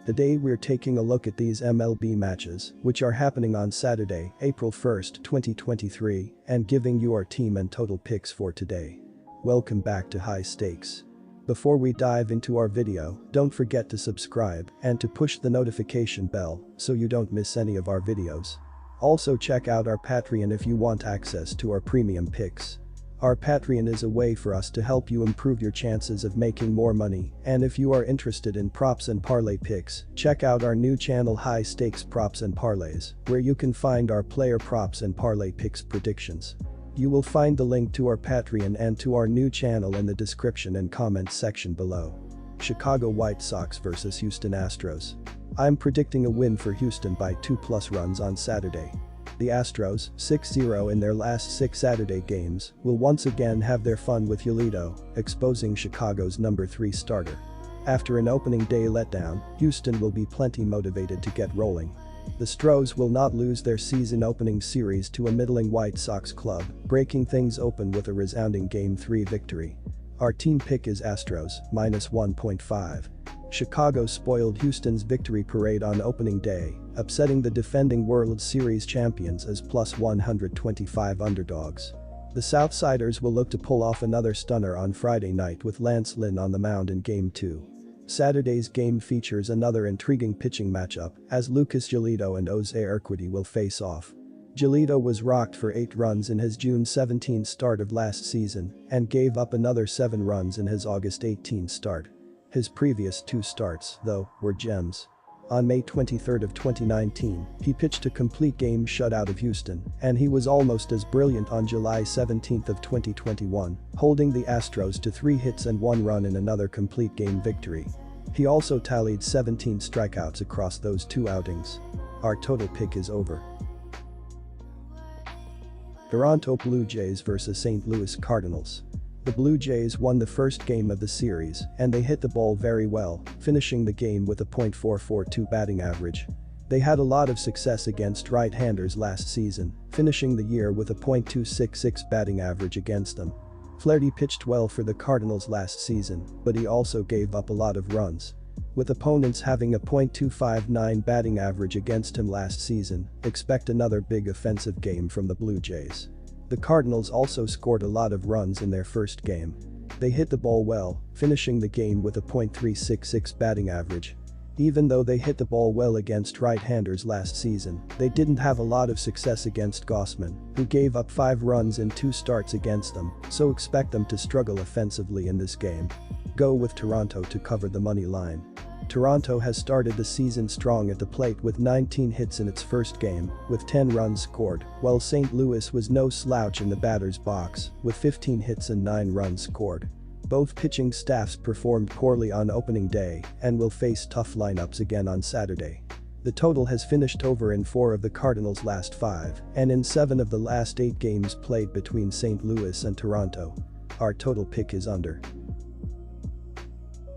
Today we're taking a look at these MLB matches, which are happening on Saturday, April 1st, 2023, and giving you our team and total picks for today. Welcome back to High Stakes. Before we dive into our video, don't forget to subscribe and to push the notification bell so you don't miss any of our videos. Also check out our Patreon if you want access to our premium picks. Our Patreon is a way for us to help you improve your chances of making more money, and if you are interested in props and parlay picks, check out our new channel High Stakes Props and Parlays, where you can find our player props and parlay picks predictions. You will find the link to our Patreon and to our new channel in the description and comments section below. Chicago White Sox vs Houston Astros. I'm predicting a win for Houston by 2+ runs on Saturday. The Astros, 6-0 in their last 6 Saturday games, will once again have their fun with Giolito, exposing Chicago's number 3 starter. After an opening day letdown, Houston will be plenty motivated to get rolling. The Stros will not lose their season opening series to a middling White Sox club, breaking things open with a resounding Game 3 victory. Our team pick is Astros, -1.5. Chicago spoiled Houston's victory parade on opening day, upsetting the defending World Series champions as +125 underdogs. The Southsiders will look to pull off another stunner on Friday night with Lance Lynn on the mound in Game 2. Saturday's game features another intriguing pitching matchup as Lucas Giolito and Jose Urquidy will face off. Giolito was rocked for 8 runs in his June 17 start of last season and gave up another 7 runs in his August 18 start. His previous 2 starts, though, were gems. On May 23 of 2019, he pitched a complete game shutout of Houston, and he was almost as brilliant on July 17 of 2021, holding the Astros to 3 hits and 1 run in another complete game victory. He also tallied 17 strikeouts across those 2 outings. Our total pick is over. Toronto Blue Jays vs St. Louis Cardinals. The Blue Jays won the first game of the series, and they hit the ball very well, finishing the game with a .442 batting average. They had a lot of success against right-handers last season, finishing the year with a .266 batting average against them. Flaherty pitched well for the Cardinals last season, but he also gave up a lot of runs. With opponents having a .259 batting average against him last season, expect another big offensive game from the Blue Jays. The Cardinals also scored a lot of runs in their first game. They hit the ball well, finishing the game with a .366 batting average. Even though they hit the ball well against right-handers last season, they didn't have a lot of success against Gausman, who gave up 5 runs in 2 starts against them, so expect them to struggle offensively in this game. Go with Toronto to cover the money line. Toronto has started the season strong at the plate with 19 hits in its first game, with 10 runs scored, while St. Louis was no slouch in the batter's box, with 15 hits and 9 runs scored. Both pitching staffs performed poorly on opening day and will face tough lineups again on Saturday. The total has finished over in 4 of the Cardinals' last 5, and in 7 of the last 8 games played between St. Louis and Toronto. Our total pick is under.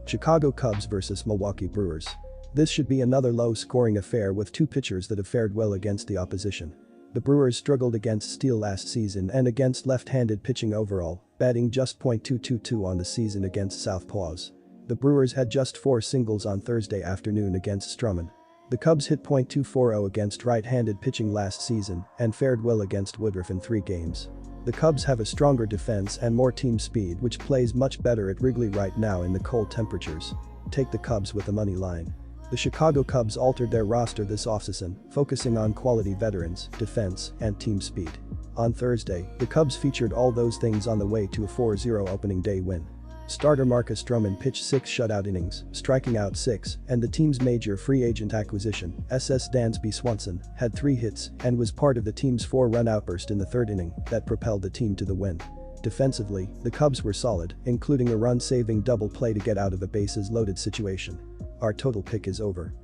Chicago Cubs vs Milwaukee Brewers. This should be another low-scoring affair with 2 pitchers that have fared well against the opposition. The Brewers struggled against Steele last season and against left-handed pitching overall, batting just .222 on the season against Southpaws. The Brewers had just 4 singles on Thursday afternoon against Stroman. The Cubs hit .240 against right-handed pitching last season and fared well against Woodruff in 3 games. The Cubs have a stronger defense and more team speed, which plays much better at Wrigley right now in the cold temperatures. Take the Cubs with the money line. The Chicago Cubs altered their roster this offseason, focusing on quality veterans, defense, and team speed. On Thursday, the Cubs featured all those things on the way to a 4-0 opening day win. Starter Marcus Stroman pitched 6 shutout innings, striking out 6, and the team's major free agent acquisition, SS Dansby Swanson, had 3 hits and was part of the team's 4-run outburst in the 3rd inning that propelled the team to the win. Defensively, the Cubs were solid, including a run-saving double play to get out of a bases-loaded situation. Our total pick is over.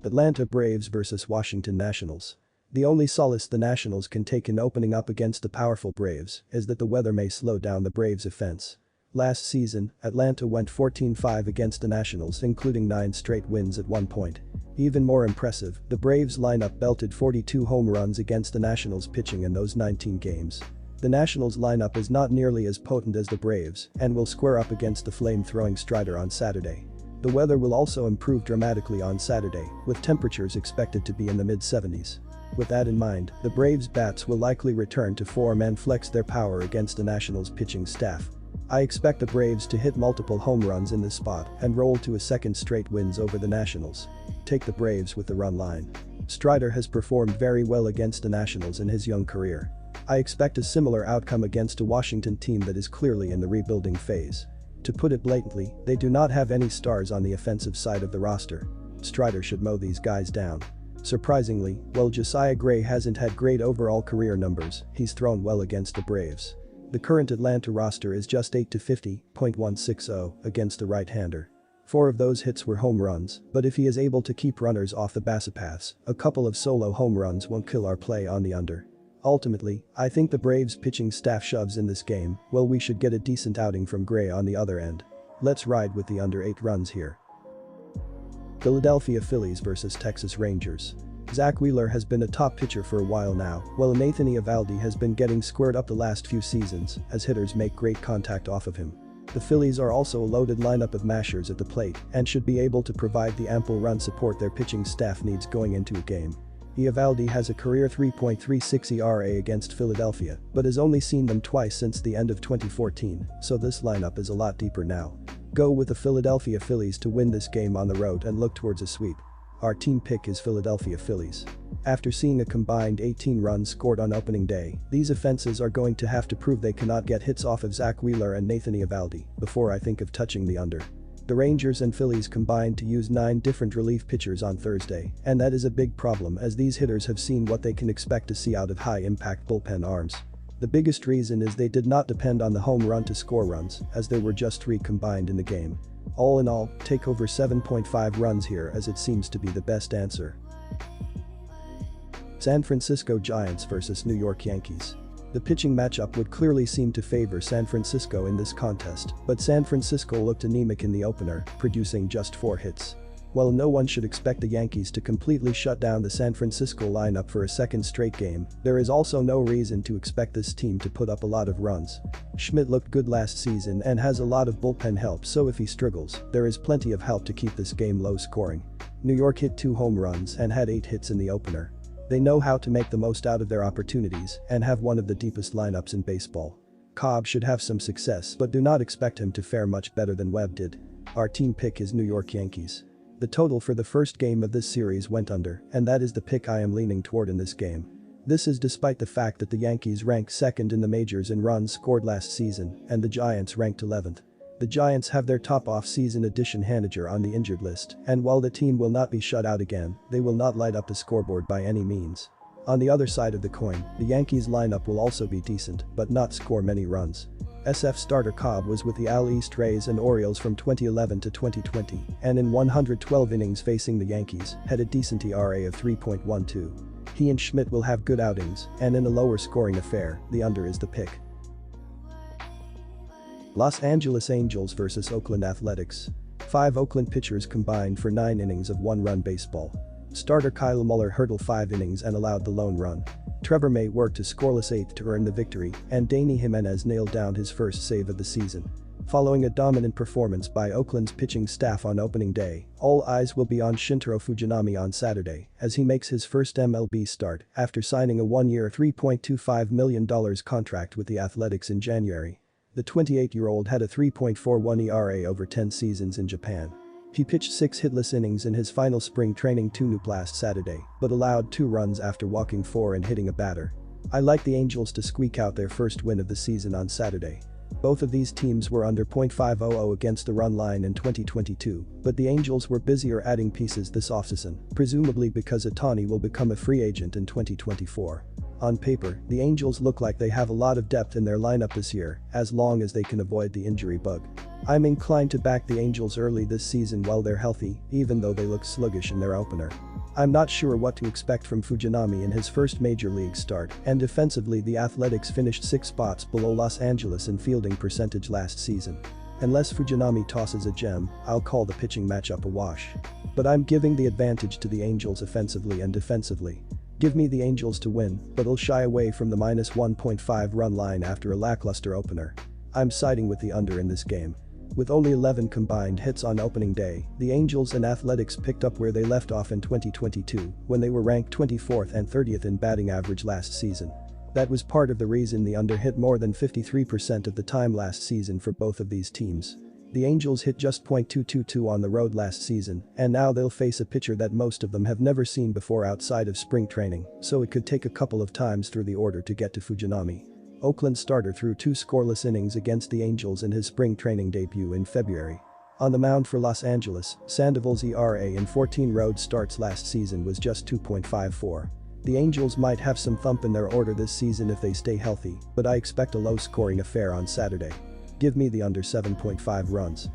Atlanta Braves vs Washington Nationals. The only solace the Nationals can take in opening up against the powerful Braves is that the weather may slow down the Braves' offense. Last season, Atlanta went 14-5 against the Nationals, including 9 straight wins at one point. Even more impressive, the Braves lineup belted 42 home runs against the Nationals pitching in those 19 games. The Nationals lineup is not nearly as potent as the Braves and will square up against the flame-throwing Strider on Saturday. The weather will also improve dramatically on Saturday, with temperatures expected to be in the mid-70s. With that in mind, the Braves' bats will likely return to form and flex their power against the Nationals' pitching staff. I expect the Braves to hit multiple home runs in this spot and roll to a second straight wins over the Nationals. Take the Braves with the run line. Strider has performed very well against the Nationals in his young career. I expect a similar outcome against a Washington team that is clearly in the rebuilding phase. To put it blatantly, they do not have any stars on the offensive side of the roster. Strider should mow these guys down. Surprisingly, while Josiah Gray hasn't had great overall career numbers, he's thrown well against the Braves. The current Atlanta roster is just 8-50.160 against the right-hander. 4 of those hits were home runs, but if he is able to keep runners off the base paths, a couple of solo home runs won't kill our play on the under. Ultimately, I think the Braves pitching staff shoves in this game, well we should get a decent outing from Gray on the other end. Let's ride with the under 8 runs here. Philadelphia Phillies vs Texas Rangers. Zach Wheeler has been a top pitcher for a while now, while Nathan Eovaldi has been getting squared up the last few seasons as hitters make great contact off of him. The Phillies are also a loaded lineup of mashers at the plate and should be able to provide the ample run support their pitching staff needs going into a game. Eovaldi has a career 3.36 ERA against Philadelphia, but has only seen them twice since the end of 2014, so this lineup is a lot deeper now. Go with the Philadelphia Phillies to win this game on the road and look towards a sweep. Our team pick is Philadelphia Phillies. After seeing a combined 18 runs scored on opening day, these offenses are going to have to prove they cannot get hits off of Zach Wheeler and Nathan Eovaldi before I think of touching the under. The Rangers and Phillies combined to use 9 different relief pitchers on Thursday, and that is a big problem as these hitters have seen what they can expect to see out of high-impact bullpen arms. The biggest reason is they did not depend on the home run to score runs, as there were just 3 combined in the game. All in all, take over 7.5 runs here as it seems to be the best answer. San Francisco Giants vs New York Yankees. The pitching matchup would clearly seem to favor San Francisco in this contest, but San Francisco looked anemic in the opener, producing just 4 hits. While no one should expect the Yankees to completely shut down the San Francisco lineup for a second straight game, there is also no reason to expect this team to put up a lot of runs. Schmidt looked good last season and has a lot of bullpen help, so if he struggles, there is plenty of help to keep this game low scoring. New York hit 2 home runs and had 8 hits in the opener. They know how to make the most out of their opportunities and have one of the deepest lineups in baseball. Cobb should have some success, but do not expect him to fare much better than Webb did. Our team pick is New York Yankees. The total for the first game of this series went under, and that is the pick I am leaning toward in this game. This is despite the fact that the Yankees ranked 2nd in the majors in runs scored last season and the Giants ranked 11th. The Giants have their top off-season addition Haniger on the injured list, and while the team will not be shut out again, they will not light up the scoreboard by any means. On the other side of the coin, the Yankees lineup will also be decent but not score many runs. SF starter Cobb was with the AL East Rays and Orioles from 2011 to 2020 and in 112 innings facing the Yankees had a decent ERA of 3.12. He and Schmidt will have good outings, and in a lower scoring affair, the under is the pick. Los Angeles Angels vs Oakland Athletics. 5 Oakland pitchers combined for 9 innings of 1-run baseball. Starter Kyle Muller hurdled 5 innings and allowed the lone run. Trevor May worked a scoreless 8th to earn the victory, and Danny Jimenez nailed down his first save of the season. Following a dominant performance by Oakland's pitching staff on opening day, all eyes will be on Shintaro Fujinami on Saturday as he makes his first MLB start after signing a 1-year $3.25 million contract with the Athletics in January. The 28-year-old had a 3.41 ERA over 10 seasons in Japan. He pitched 6 hitless innings in his final spring training tune-up last Saturday, but allowed 2 runs after walking 4 and hitting a batter. I like the Angels to squeak out their first win of the season on Saturday. Both of these teams were under .500 against the run line in 2022, but the Angels were busier adding pieces this offseason, presumably because Ohtani will become a free agent in 2024. On paper, the Angels look like they have a lot of depth in their lineup this year, as long as they can avoid the injury bug. I'm inclined to back the Angels early this season while they're healthy, even though they look sluggish in their opener. I'm not sure what to expect from Fujinami in his first major league start, and defensively the Athletics finished 6 spots below Los Angeles in fielding percentage last season. Unless Fujinami tosses a gem, I'll call the pitching matchup a wash. But I'm giving the advantage to the Angels offensively and defensively. Give me the Angels to win, but I'll shy away from the -1.5 run line after a lackluster opener. I'm siding with the under in this game. With only 11 combined hits on opening day, the Angels and Athletics picked up where they left off in 2022 when they were ranked 24th and 30th in batting average last season. That was part of the reason the under hit more than 53% of the time last season for both of these teams. The Angels hit just .222 on the road last season, and now they'll face a pitcher that most of them have never seen before outside of spring training, so it could take a couple of times through the order to get to Fujinami. Oakland starter threw 2 scoreless innings against the Angels in his spring training debut in February. On the mound for Los Angeles, Sandoval's ERA in 14 road starts last season was just 2.54. The Angels might have some thump in their order this season if they stay healthy, but I expect a low-scoring affair on Saturday. Give me the under 7.5 runs.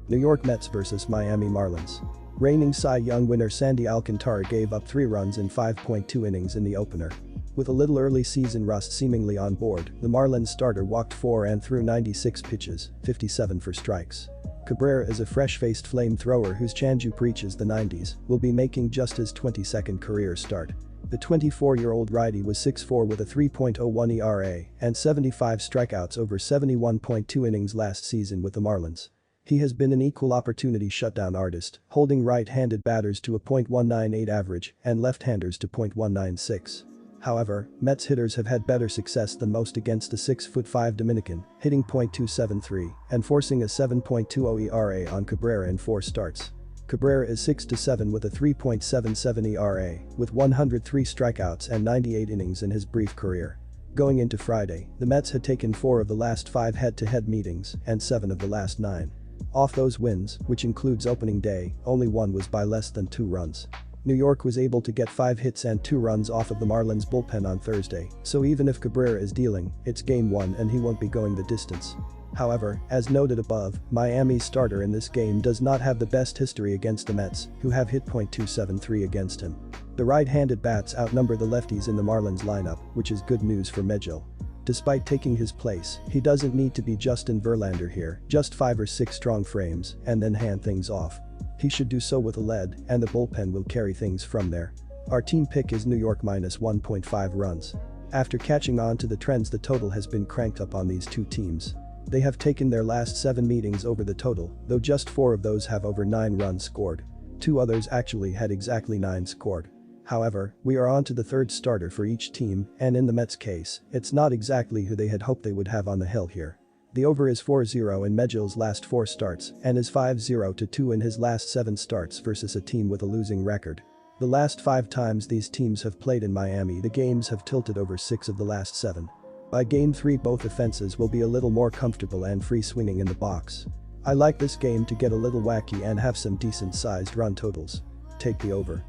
New York Mets vs Miami Marlins. Reigning Cy Young winner Sandy Alcantara gave up 3 runs in 5.2 innings in the opener. With a little early season rust seemingly on board, the Marlins starter walked 4 and threw 96 pitches, 57 for strikes. Cabrera is a fresh-faced flamethrower whose changeup reaches the 90s, will be making just his 22nd career start. The 24-year-old righty was 6'4" with a 3.01 ERA and 75 strikeouts over 71.2 innings last season with the Marlins. He has been an equal opportunity shutdown artist, holding right-handed batters to a .198 average and left-handers to .196. However, Mets hitters have had better success than most against the 6'5" Dominican, hitting .273 and forcing a 7.20 ERA on Cabrera in 4 starts. Cabrera is 6-7 with a 3.77 ERA, with 103 strikeouts and 98 innings in his brief career. Going into Friday, the Mets had taken 4 of the last 5 head-to-head meetings and 7 of the last 9. Off those wins, which includes opening day, only one was by less than 2 runs. New York was able to get 5 hits and 2 runs off of the Marlins bullpen on Thursday, so even if Cabrera is dealing, it's game 1 and he won't be going the distance. However, as noted above, Miami's starter in this game does not have the best history against the Mets, who have hit .273 against him. The right-handed bats outnumber the lefties in the Marlins lineup, which is good news for Megill. Despite taking his place, he doesn't need to be Justin Verlander here, just 5 or 6 strong frames and then hand things off. He should do so with a lead, and the bullpen will carry things from there. Our team pick is New York minus 1.5 runs. After catching on to the trends, the total has been cranked up on these two teams. They have taken their last 7 meetings over the total, though just 4 of those have over 9 runs scored. 2 others actually had exactly 9 scored. However, we are on to the 3rd starter for each team, and in the Mets' case, it's not exactly who they had hoped they would have on the hill here. The over is 4-0 in Megill's last 4 starts and is 5-0-2 in his last 7 starts versus a team with a losing record. The last 5 times these teams have played in Miami, the games have tilted over 6 of the last 7. By game 3, both offenses will be a little more comfortable and free swinging in the box. I like this game to get a little wacky and have some decent sized run totals. Take the over.